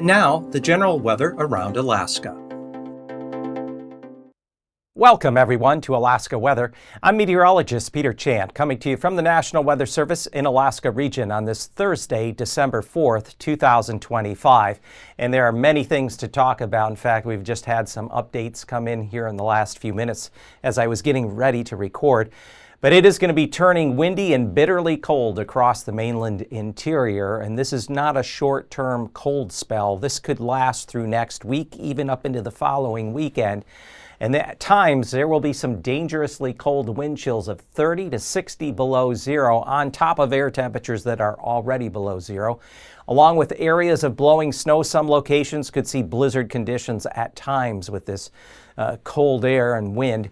And now, the general weather around Alaska. Welcome, everyone, to Alaska Weather. I'm meteorologist Peter Chant, coming to you from the National Weather Service in Alaska region on this Thursday, December 4th, 2025. And there are many things to talk about. In fact, we've just had some updates come in here in the last few minutes as I was getting ready to record. But it is going to be turning windy and bitterly cold across the mainland interior, and this is not a short-term cold spell. This could last through next week, even up into the following weekend. And at times, there will be some dangerously cold wind chills of 30 to 60 below zero on top of air temperatures that are already below zero. Along with areas of blowing snow, some locations could see blizzard conditions at times with this cold air and wind.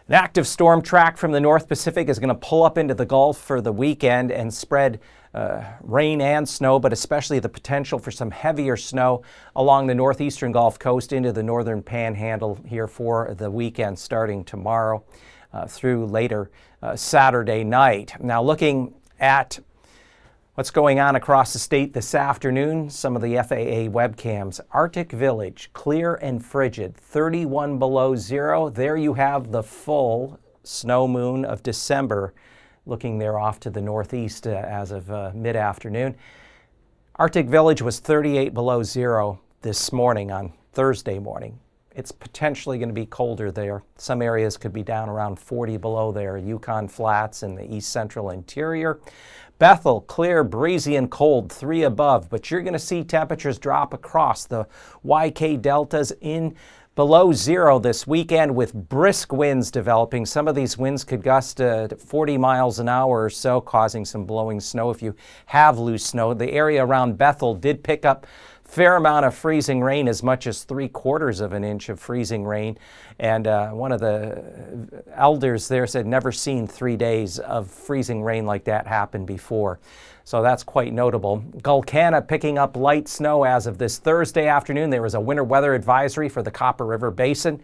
An active storm track from the North Pacific is going to pull up into the Gulf for the weekend and spread rain and snow, but especially the potential for some heavier snow along the northeastern Gulf Coast into the northern Panhandle here for the weekend starting tomorrow through later Saturday night. Now looking at what's going on across the state this afternoon, some of the FAA webcams. Arctic Village, clear and frigid, 31 below zero. There you have the full snow moon of December, looking there off to the northeast as of mid-afternoon. Arctic Village was 38 below zero this morning on Thursday morning. It's potentially going to be colder there. Some areas could be down around 40 below there. Yukon Flats in the east central interior. Bethel, clear, breezy, and cold, 3 above, but you're going to see temperatures drop across the YK deltas in below zero this weekend with brisk winds developing. Some of these winds could gust to 40 miles an hour or so, causing some blowing snow if you have loose snow. The area around Bethel did pick up fair amount of freezing rain, as much as 3/4 of an inch of freezing rain. And one of the elders there said never seen 3 days of freezing rain like that happen before. So that's quite notable. Gulkana picking up light snow as of this Thursday afternoon. There was a winter weather advisory for the Copper River Basin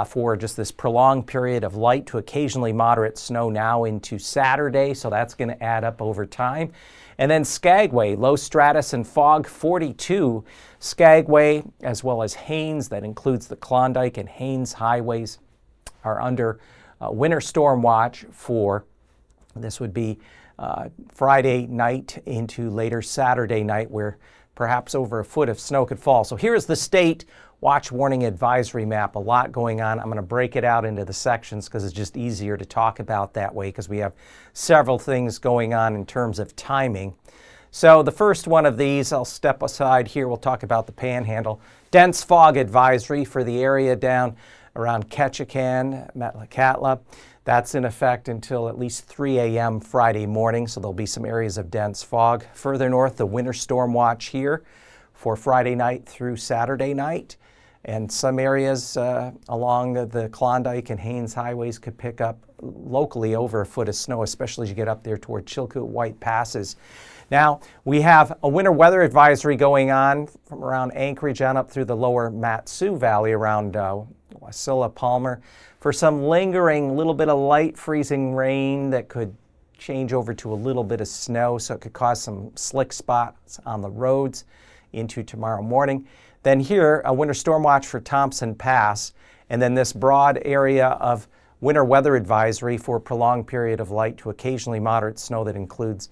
for just this prolonged period of light to occasionally moderate snow now into Saturday. So that's going to add up over time. And then Skagway, low stratus and fog, 42. Skagway, as well as Haines, that includes the Klondike and Haines highways, are under winter storm watch for, this would be Friday night into later Saturday night, where perhaps over a foot of snow could fall. So here's the state watch warning advisory map. A lot going on. I'm going to break it out into the sections because it's just easier to talk about that way because we have several things going on in terms of timing. So the first one of these, I'll step aside here. We'll talk about the Panhandle. Dense fog advisory for the area down around Ketchikan, Metlakatla. That's in effect until at least 3 a.m. Friday morning, so there'll be some areas of dense fog. Further north, the winter storm watch here for Friday night through Saturday night. And some areas along the Klondike and Haines highways could pick up locally over a foot of snow, especially as you get up there toward Chilkoot White Passes. Now, we have a winter weather advisory going on from around Anchorage on up through the lower Mat-Su Valley around Wasilla, Palmer, for some lingering little bit of light freezing rain that could change over to a little bit of snow, so it could cause some slick spots on the roads into tomorrow morning. Then here, a winter storm watch for Thompson Pass, and then this broad area of winter weather advisory for a prolonged period of light to occasionally moderate snow that includes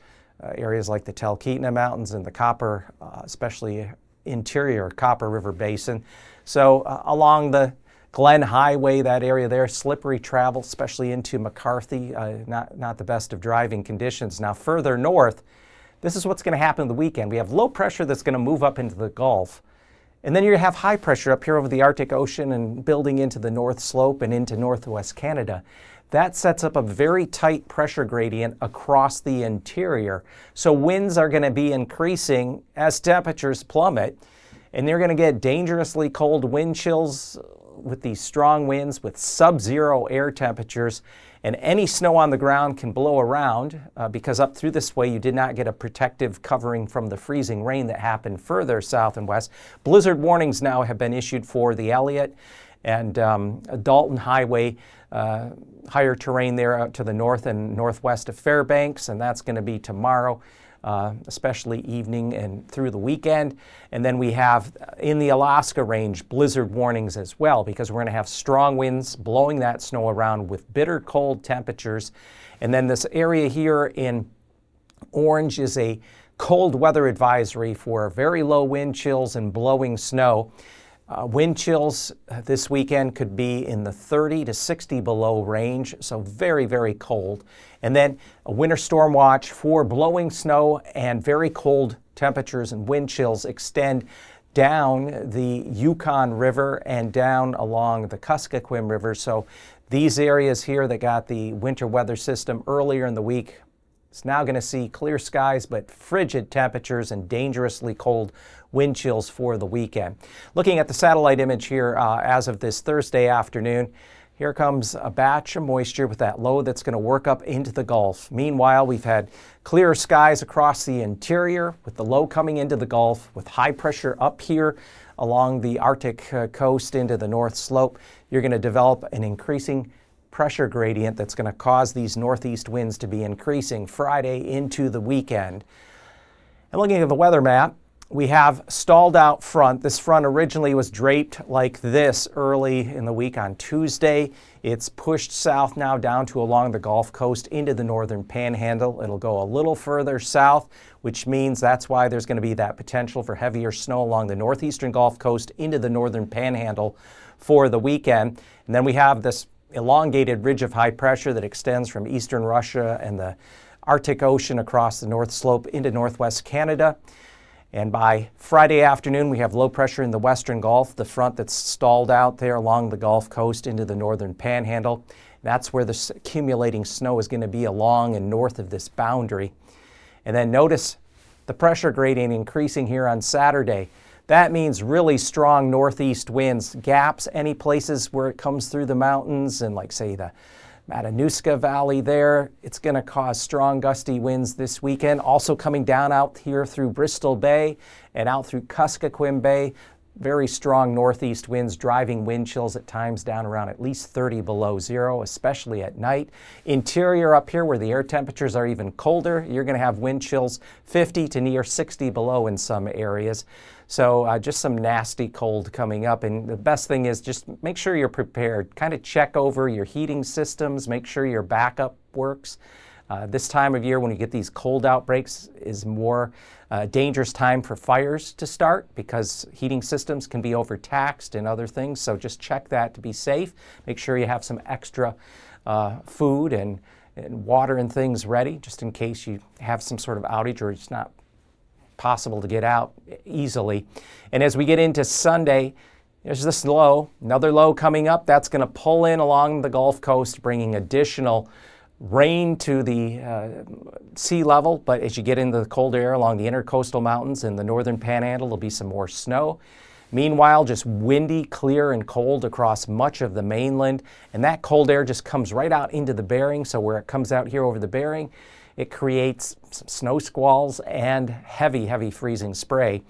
areas like the Talkeetna Mountains and the Copper, especially interior Copper River Basin. So along the Glen Highway, that area there, slippery travel, especially into McCarthy, not the best of driving conditions. Now further north, this is what's going to happen the weekend. We have low pressure that's going to move up into the Gulf. And then you have high pressure up here over the Arctic Ocean and building into the North Slope and into northwest Canada. That sets up a very tight pressure gradient across the interior. So winds are going to be increasing as temperatures plummet, and you're going to get dangerously cold wind chills with these strong winds with sub-zero air temperatures, and any snow on the ground can blow around because up through this way you did not get a protective covering from the freezing rain that happened further south and west. Blizzard warnings now have been issued for the Elliott and Dalton Highway, higher terrain there out to the north and northwest of Fairbanks, and that's going to be tomorrow. especially evening and through the weekend. And then we have in the Alaska range blizzard warnings as well, because we're going to have strong winds blowing that snow around with bitter cold temperatures. And then this area here in orange is a cold weather advisory for very low wind chills and blowing snow. Wind chills this weekend could be in the 30 to 60 below range, so very, very cold. And then a winter storm watch for blowing snow and very cold temperatures and wind chills extend down the Yukon River and down along the Kuskokwim River. So these areas here that got the winter weather system earlier in the week, it's now going to see clear skies, but frigid temperatures and dangerously cold wind chills for the weekend. Looking at the satellite image here as of this Thursday afternoon, here comes a batch of moisture with that low that's going to work up into the Gulf. Meanwhile, we've had clear skies across the interior with the low coming into the Gulf, with high pressure up here along the Arctic coast into the North Slope. You're going to develop an increasing pressure gradient that's going to cause these northeast winds to be increasing Friday into the weekend. And looking at the weather map, we have stalled out front. This front originally was draped like this early in the week on Tuesday. It's pushed south now down to along the Gulf Coast into the northern panhandle. It'll go a little further south, which means that's why there's going to be that potential for heavier snow along the northeastern Gulf Coast into the northern panhandle for the weekend. And then we have this elongated ridge of high pressure that extends from eastern Russia and the Arctic Ocean across the North Slope into northwest Canada. And by Friday afternoon, we have low pressure in the western Gulf, the front that's stalled out there along the Gulf Coast into the northern panhandle. That's where the accumulating snow is going to be along and north of this boundary. And then notice the pressure gradient increasing here on Saturday. That means really strong northeast winds, gaps, any places where it comes through the mountains and like say the Matanuska Valley there. It's going to cause strong gusty winds this weekend. Also coming down out here through Bristol Bay and out through Kuskokwim Bay. Very strong northeast winds driving wind chills at times down around at least 30 below zero, especially at night. Interior up here where the air temperatures are even colder, you're going to have wind chills 50 to near 60 below in some areas. So just some nasty cold coming up. And the best thing is just make sure you're prepared. Kind of check over your heating systems, make sure your backup works. This time of year when you get these cold outbreaks is more dangerous time for fires to start because heating systems can be overtaxed and other things. So just check that to be safe. Make sure you have some extra food and water and things ready just in case you have some sort of outage or it's not possible to get out easily. And as we get into Sunday, there's this low, another low coming up. That's going to pull in along the Gulf Coast, bringing additional rain to the sea level. But as you get into the cold air along the intercoastal mountains and the northern panhandle, there'll be some more snow. Meanwhile, just windy, clear, and cold across much of the mainland. And that cold air just comes right out into the Bering. So where it comes out here over the Bering, it creates some snow squalls and heavy, heavy freezing spray.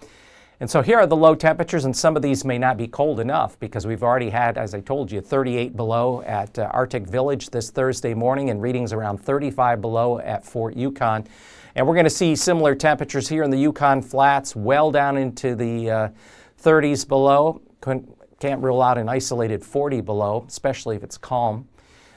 And so here are the low temperatures, and some of these may not be cold enough because we've already had, as I told you, 38 below at Arctic Village this Thursday morning and readings around 35 below at Fort Yukon. And we're going to see similar temperatures here in the Yukon Flats, well down into the 30s below. Can't rule out an isolated 40 below, especially if it's calm.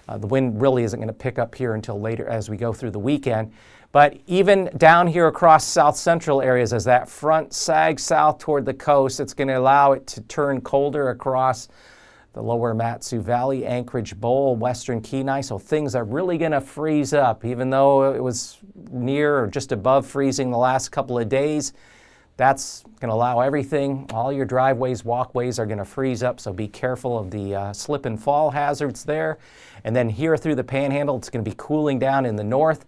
The wind really isn't going to pick up here until later as we go through the weekend. But even down here across south central areas, as that front sags south toward the coast, it's going to allow it to turn colder across the lower Matsu Valley, Anchorage Bowl, western Kenai. So things are really going to freeze up. Even though it was near or just above freezing the last couple of days, that's going to allow everything. All your driveways, walkways are going to freeze up, so be careful of the slip and fall hazards there. And then here through the panhandle, it's going to be cooling down in the north.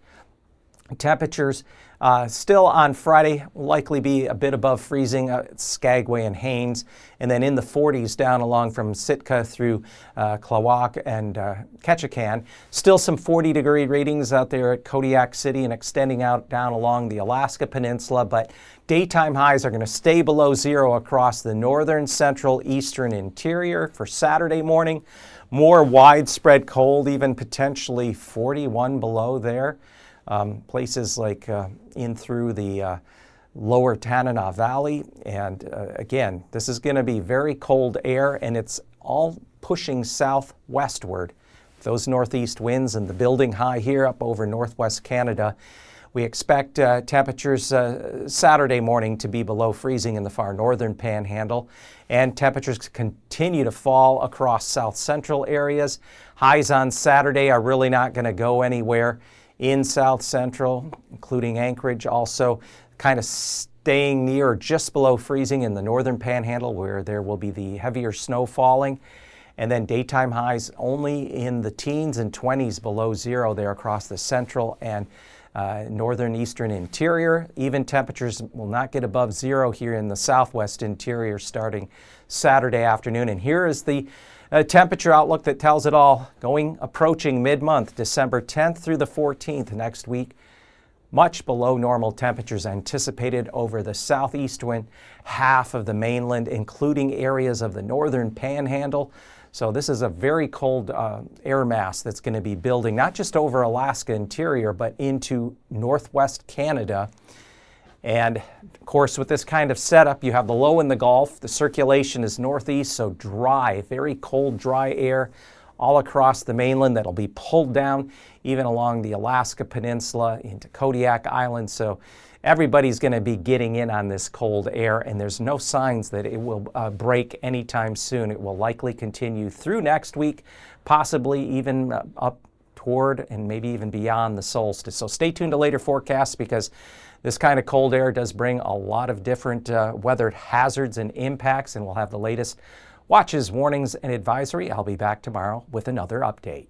Temperatures still on Friday will likely be a bit above freezing at Skagway and Haines, and then in the 40s down along from Sitka through Klawock and Ketchikan. Still some 40-degree readings out there at Kodiak City and extending out down along the Alaska Peninsula, but daytime highs are going to stay below zero across the northern, central, eastern interior for Saturday morning. More widespread cold, even potentially 41 below there. places like in through the lower Tanana Valley. And again, this is going to be very cold air, and it's all pushing southwestward. Those northeast winds and the building high here up over northwest Canada. We expect temperatures Saturday morning to be below freezing in the far northern panhandle, and temperatures continue to fall across south central areas. Highs on Saturday are really not going to go anywhere in south central, including Anchorage, also kind of staying near or just below freezing in the northern panhandle, where there will be the heavier snow falling. And then daytime highs only in the teens and 20s below zero there across the central and northern eastern interior. Even temperatures will not get above zero here in the southwest interior starting Saturday afternoon. And here is the temperature outlook that tells it all. Approaching mid-month, December 10th through the 14th next week. Much below normal temperatures anticipated over the southeastern half of the mainland, including areas of the northern panhandle. So this is a very cold air mass that's going to be building not just over Alaska interior, but into northwest Canada. And of course, with this kind of setup, you have the low in the Gulf. The circulation is northeast, so dry, very cold, dry air all across the mainland that'll be pulled down even along the Alaska Peninsula into Kodiak Island. So everybody's going to be getting in on this cold air, and there's no signs that it will break anytime soon. It will likely continue through next week, possibly even up toward and maybe even beyond the solstice. So stay tuned to later forecasts, because this kind of cold air does bring a lot of different weather hazards and impacts, and we'll have the latest watches, warnings, and advisory. I'll be back tomorrow with another update.